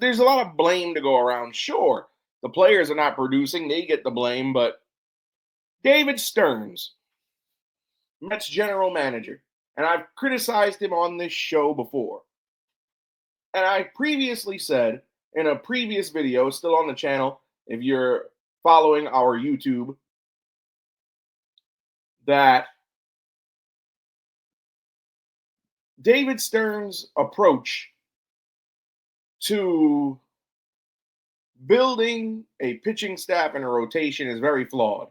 there's a lot of blame to go around. Sure, the players are not producing, they get the blame, but David Stearns, Mets general manager, and I've criticized him on this show before. And I previously said in a previous video, still on the channel, if you're following our YouTube, that David Stearns' approach to building a pitching staff and a rotation is very flawed.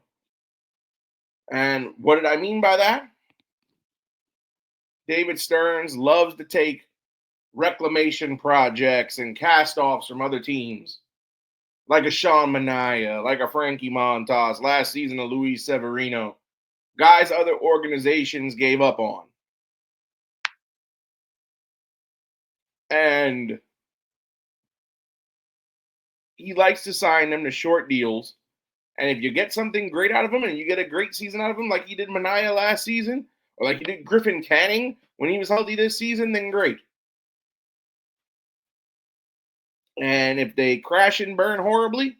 And what did I mean by that? David Stearns loves to take reclamation projects and cast-offs from other teams, like a Sean Manaea, like a Frankie Montas, last season a Luis Severino, guys other organizations gave up on. And he likes to sign them to short deals. And if you get something great out of him and you get a great season out of him, like he did Manaea last season, or like he did Griffin Canning when he was healthy this season, then great. And if they crash and burn horribly,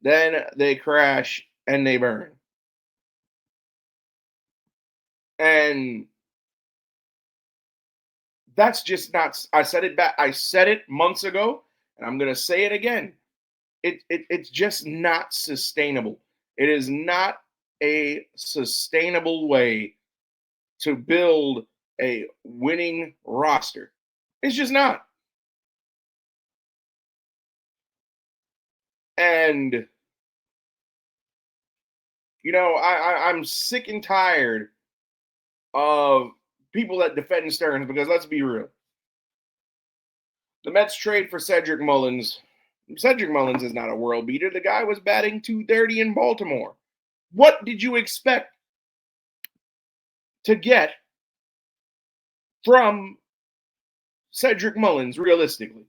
then they crash and they burn. And that's just not, I said it months ago, and I'm going to say it again. It's just not sustainable. It is not a sustainable way to build a winning roster. It's just not. And, you know, I'm sick and tired of people that defend Stearns, because let's be real. The Mets trade for Cedric Mullins. Cedric Mullins is not a world beater. The guy was batting .230 in Baltimore. What did you expect to get from Cedric Mullins, realistically?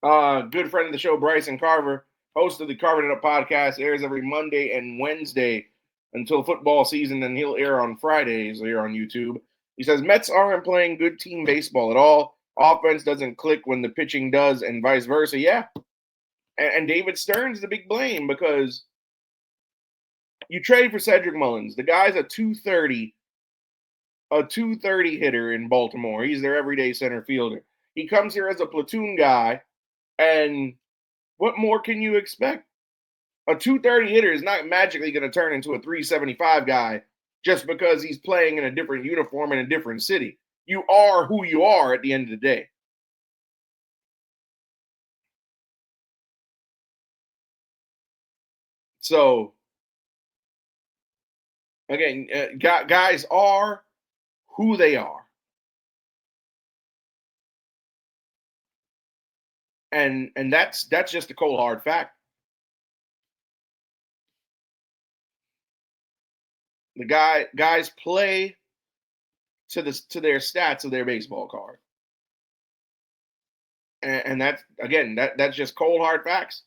Good friend of the show, Bryson Carver, host of the Carving It Up podcast, airs every Monday and Wednesday until football season, and he'll air on Fridays here on YouTube. He says, Mets aren't playing good team baseball at all. Offense doesn't click when the pitching does, and vice versa. Yeah. And David Stearns is the big blame, because you trade for Cedric Mullins. The guy's a 230 hitter in Baltimore. He's their everyday center fielder. He comes here as a platoon guy, and what more can you expect? A 230 hitter is not magically going to turn into a 375 guy just because he's playing in a different uniform in a different city. You are who you are at the end of the day. So, again, guys are who they are. And that's just a cold hard fact. The guys play to their stats of their baseball card. And that's just cold hard facts.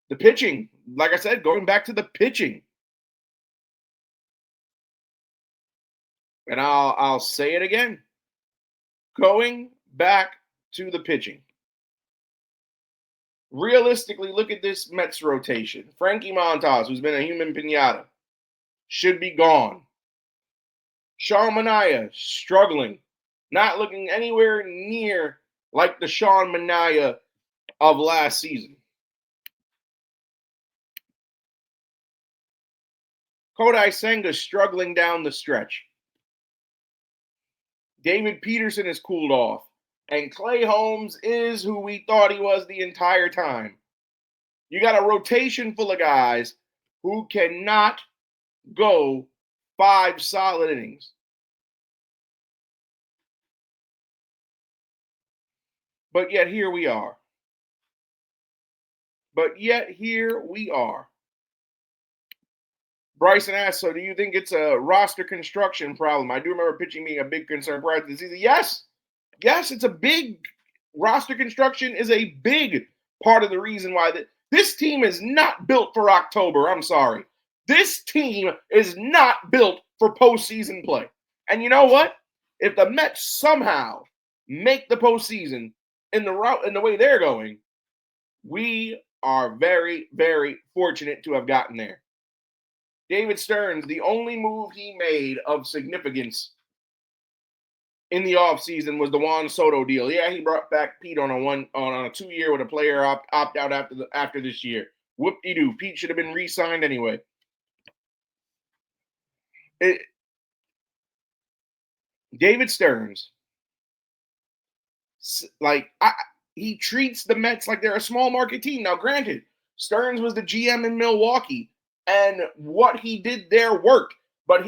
The pitching, like I said, going back to the pitching. And I'll say it again. Going back to the pitching. Realistically, look at this Mets rotation. Frankie Montas, who's been a human pinata, should be gone. Sean Manaea, struggling, not looking anywhere near like the Sean Manaea of last season. Kodai Senga struggling down the stretch. David Peterson has cooled off. And Clay Holmes is who we thought he was the entire time. You got a rotation full of guys who cannot go 5 solid innings. But yet here we are. Bryson asks, so do you think it's a roster construction problem? I do remember pitching being a big concern prior to the season. Yes, it's a big roster construction is a big part of the reason why this team is not built for October. I'm sorry. This team is not built for postseason play. And you know what? If the Mets somehow make the postseason, in the route and the way they're going, we are very, very fortunate to have gotten there. David Stearns, the only move he made of significance in the offseason was the Juan Soto deal. Yeah, he brought back Pete on a 2-year with a player opt out after this year. Whoop-de-doo. Pete should have been re-signed anyway. David Stearns, he treats the Mets like they're a small market team. Now, granted, Stearns was the GM in Milwaukee, and what he did there worked. But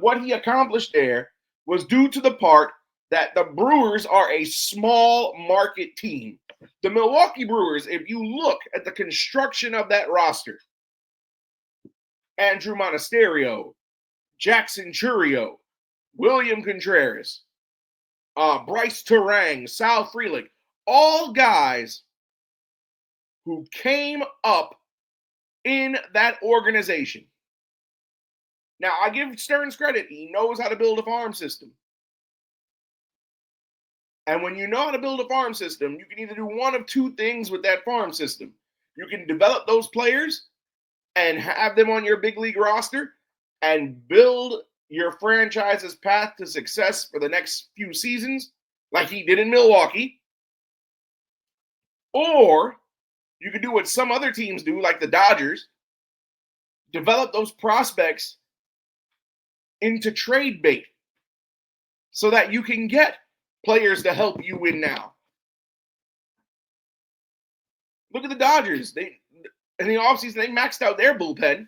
what he accomplished there was due to the part that the Brewers are a small market team. The Milwaukee Brewers, if you look at the construction of that roster, Andrew Monasterio, Jackson Chourio, William Contreras, Bryce Turang, Sal Frelick, all guys who came up in that organization. Now, I give Stearns credit. He knows how to build a farm system. And when you know how to build a farm system, you can either do one of two things with that farm system. You can develop those players and have them on your big league roster and build your franchise's path to success for the next few seasons, like he did in Milwaukee. Or you can do what some other teams do, like the Dodgers, develop those prospects into trade bait so that you can get players to help you win now. Look at the Dodgers. In the offseason, they maxed out their bullpen.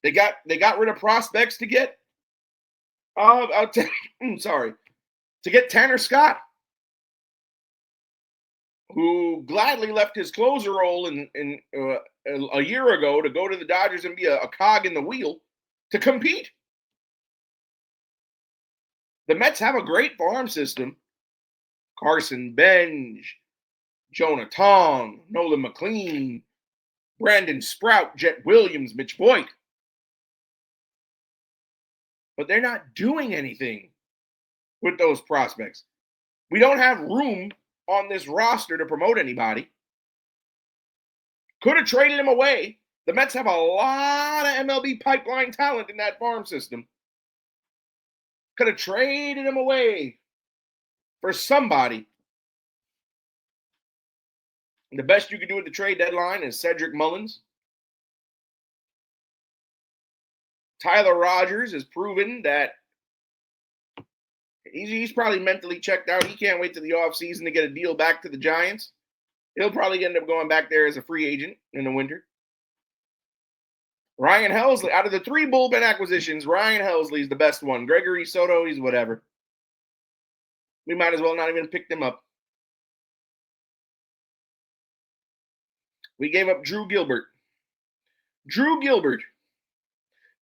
They got rid of prospects to get to get Tanner Scott, who gladly left his closer role a year ago to go to the Dodgers and be a cog in the wheel to compete. The Mets have a great farm system. Carson Benj, Jonah Tong, Nolan McLean, Brandon Sprout, Jet Williams, Mitch Voigt. But they're not doing anything with those prospects. We don't have room on this roster to promote anybody. Could have traded him away. The Mets have a lot of MLB pipeline talent in that farm system. Could have traded him away for somebody. And the best you could do at the trade deadline is Cedric Mullins. Tyler Rogers has proven that he's probably mentally checked out. He can't wait to the offseason to get a deal back to the Giants. He'll probably end up going back there as a free agent in the winter. Ryan Helsley, out of the 3 bullpen acquisitions, Ryan Helsley's the best one. Gregory Soto, he's whatever. We might as well not even pick them up. We gave up Drew Gilbert.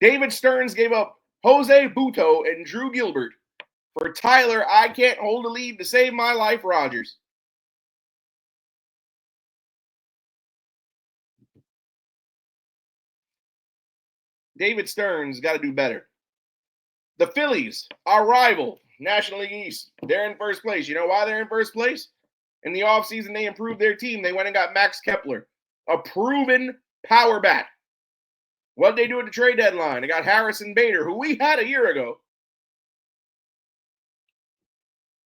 David Stearns gave up Jose Butto and Drew Gilbert for Tyler, I can't hold a lead to save my life, Rogers. David Stearns got to do better. The Phillies, our rival, National League East, they're in first place. You know why they're in first place? In the offseason, they improved their team. They went and got Max Kepler, a proven power bat. What did they do at the trade deadline? They got Harrison Bader, who we had a year ago.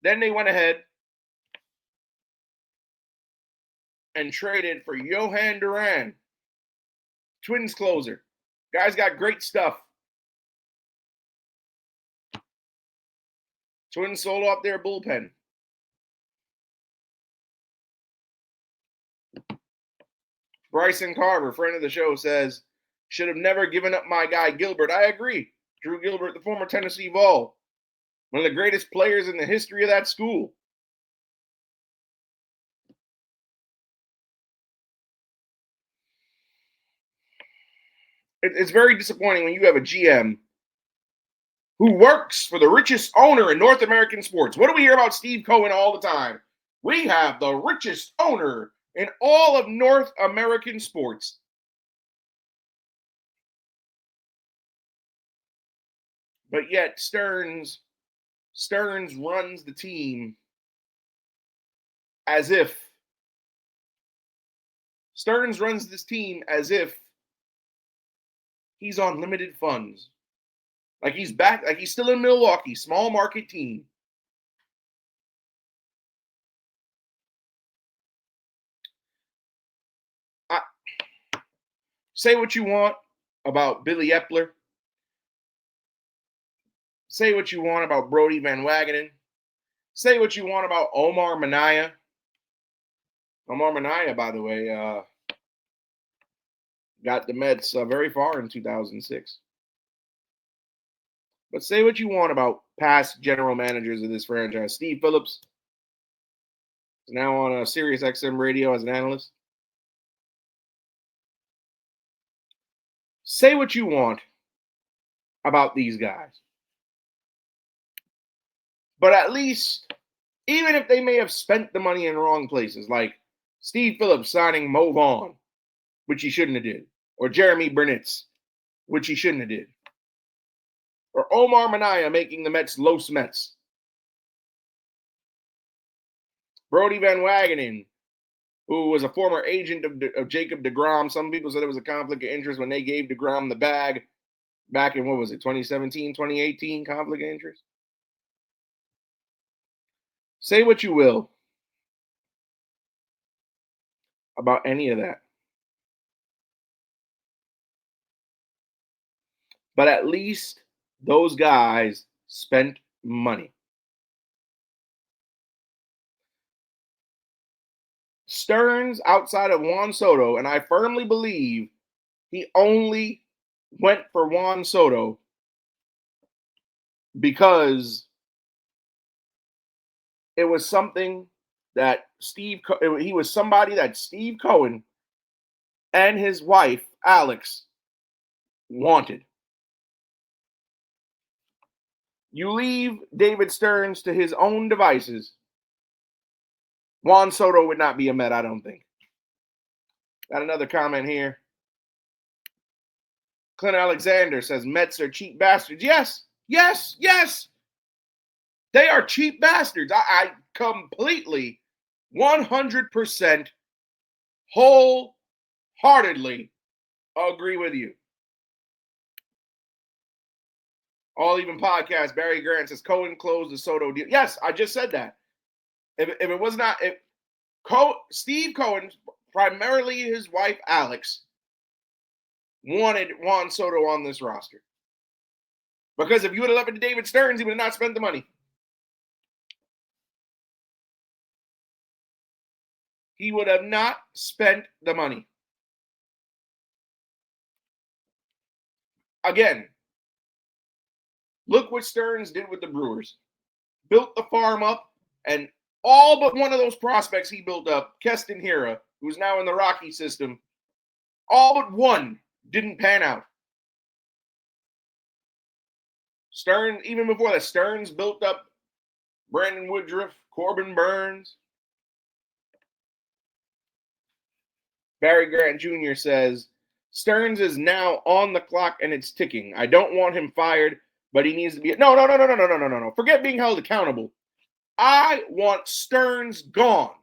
Then they went ahead and traded for Johan Duran, Twins closer. Guys got great stuff. Twins sold off their bullpen. Bryson Carver, friend of the show, says, should have never given up my guy Gilbert. I agree. Drew Gilbert, the former Tennessee Vol. One of the greatest players in the history of that school. It's very disappointing when you have a GM who works for the richest owner in North American sports. What do we hear about Steve Cohen all the time? We have the richest owner in all of North American sports. But yet Stearns runs the team as if Stearns runs this team as if he's on limited funds. Like he's back, like he's still in Milwaukee, small market team. Say what you want about Billy Epler. Say what you want about Brody Van Wagenen. Say what you want about Omar Minaya. Omar Minaya, by the way, got the Mets very far in 2006. But say what you want about past general managers of this franchise. Steve Phillips is now on Sirius XM radio as an analyst. Say what you want about these guys. But at least, even if they may have spent the money in wrong places, like Steve Phillips signing Mo Vaughn, which he shouldn't have did, or Jeremy Burnitz, which he shouldn't have did, or Omar Minaya making the Mets Los Mets, Brody Van Wagenen, who was a former agent of Jacob deGrom. Some people said it was a conflict of interest when they gave deGrom the bag back in, 2017, 2018, conflict of interest? Say what you will about any of that. But at least those guys spent money. Stearns, outside of Juan Soto, and I firmly believe he only went for Juan Soto because it was something that he was somebody that Steve Cohen and his wife, Alex, wanted. You leave David Stearns to his own devices, Juan Soto would not be a Met, I don't think. Got another comment here. Clint Alexander says Mets are cheap bastards. Yes. They are cheap bastards. I completely, 100%, wholeheartedly agree with you. All Even Podcast, Barry Grant says Cohen closed the Soto deal. Yes, I just said that. If it was not, Steve Cohen, primarily his wife Alex, wanted Juan Soto on this roster. Because if you would have left it to David Stearns, he would have not spent the money. He would have not spent the money. Again, look what Stearns did with the Brewers. Built the farm up, and all but one of those prospects he built up, Keston Hiura, who's now in the Rocky system, all but one didn't pan out. Stearns, even before that, Stearns built up Brandon Woodruff, Corbin Burns. Barry Grant Jr. says, Stearns is now on the clock and it's ticking. I don't want him fired, but he needs to be. No. Forget being held accountable. I want Stearns gone.